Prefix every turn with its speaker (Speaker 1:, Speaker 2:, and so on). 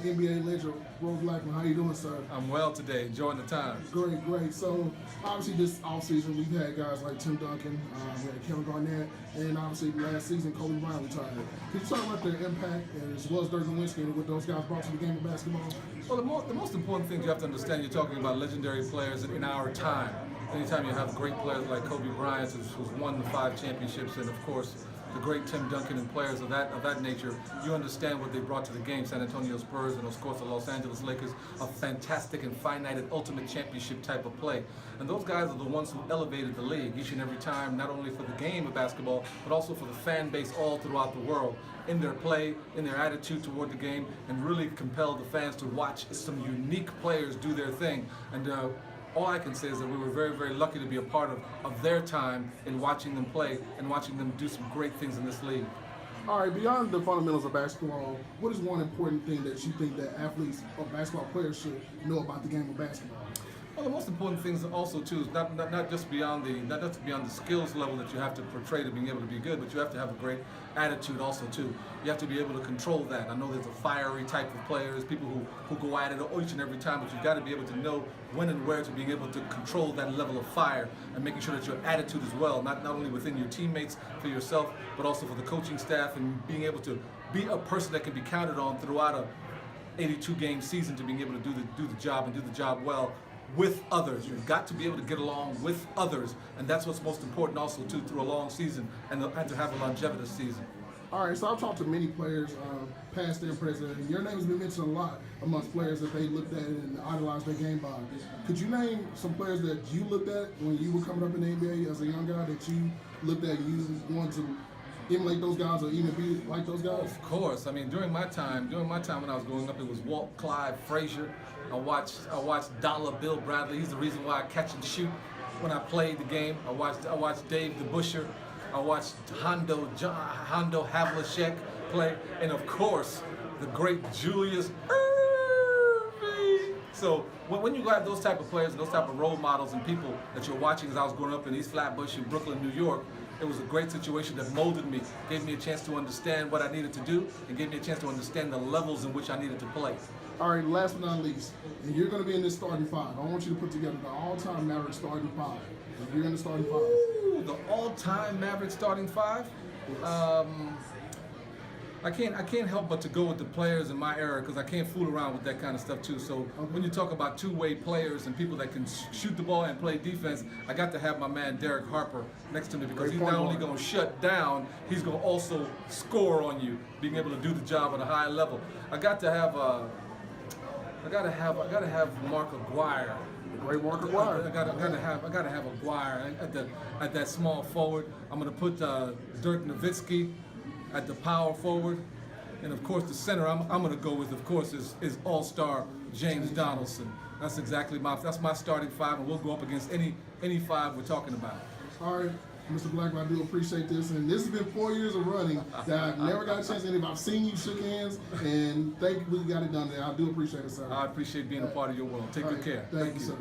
Speaker 1: NBA legend, Roy Blackman. How you doing, sir?
Speaker 2: I'm well today, enjoying the time.
Speaker 1: Great. So, obviously this offseason, we've had guys like Tim Duncan, we had Kevin Garnett, and obviously last season, Kobe Bryant retired. Could you talk about their impact, and as well as Dirk Nowitzki, and what those guys brought to the game of basketball?
Speaker 2: Well, the most important thing you have to understand, you're talking about legendary players in our time. Anytime you have great players like Kobe Bryant, who's won the 5 championships, and of course, the great Tim Duncan and players of that nature, you understand what they brought to the game. San Antonio Spurs and of course the Los Angeles Lakers, a fantastic and finite and ultimate championship type of play. And those guys are the ones who elevated the league each and every time, not only for the game of basketball, but also for the fan base all throughout the world, in their play, in their attitude toward the game, and really compelled the fans to watch some unique players do their thing. And all I can say is that we were very lucky to be a part of their time in watching them play and watching them do some great things in this league.
Speaker 1: All right, beyond the fundamentals of basketball, what is one important thing that you think that athletes or basketball players should know about the game of basketball?
Speaker 2: Well, the most important things also too is not just beyond the skills level that you have to portray to being able to be good, but you have to have a great attitude also too. You have to be able to control that. I know there's a fiery type of players, people who go at it each and every time, but you've got to be able to know when and where to be able to control that level of fire and making sure that your attitude as well, not only within your teammates, for yourself, but also for the coaching staff, and being able to be a person that can be counted on throughout a 82-game season to being able to do the job and do the job well with others. You've got to be able to get along with others, and that's what's most important also too, through a long season and to have a longevitous season.
Speaker 1: All right, so I've talked to many players, past and present, and your name has been mentioned a lot amongst players that they looked at and idolized their game by. Could you name some players that you looked at when you were coming up in the NBA as a young guy that you looked at, you wanted to emulate those guys or even be like those guys?
Speaker 2: Of course. I mean, during my time when I was growing up, it was Walt Clyde Frazier. I watched Dollar Bill Bradley. He's the reason why I catch and shoot when I played the game. I watched Dave DeBusschere. I watched Hondo Havlicek play, and of course, the great Julius Erving. So when you have those type of players and those type of role models and people that you're watching, as I was growing up in East Flatbush in Brooklyn, New York, it was a great situation that molded me, gave me a chance to understand what I needed to do, and gave me a chance to understand the levels in which I needed to play.
Speaker 1: All right, last but not least, and you're going to be in this starting 5. I want you to put together the all-time Maverick starting 5. If you're in the starting 5.
Speaker 2: Ooh, the all-time Maverick starting 5?
Speaker 1: Yes.
Speaker 2: I can't help but to go with the players in my era, because I can't fool around with that kind of stuff too. So when you talk about two-way players and people that can shoot the ball and play defense, I got to have my man Derek Harper next to me, because he's not only going to shut down, he's going to also score on you, being able to do the job at a high level. I got to have Mark Aguirre.
Speaker 1: Great Mark Aguirre.
Speaker 2: I gotta have Aguirre at that small forward. I'm gonna put Dirk Nowitzki at the power forward, and of course the center I'm gonna go with, of course, is All-Star James Donaldson. That's exactly my starting 5, and we'll go up against any 5 we're talking about.
Speaker 1: All right, Mr. Blackman, I do appreciate this, and this has been 4 years of running that I've never got a chance to anybody. I've seen you shook hands, and thank you, we got it done there. I do appreciate it, sir.
Speaker 2: I appreciate being a part of your world. Take good care.
Speaker 1: Thank you, sir.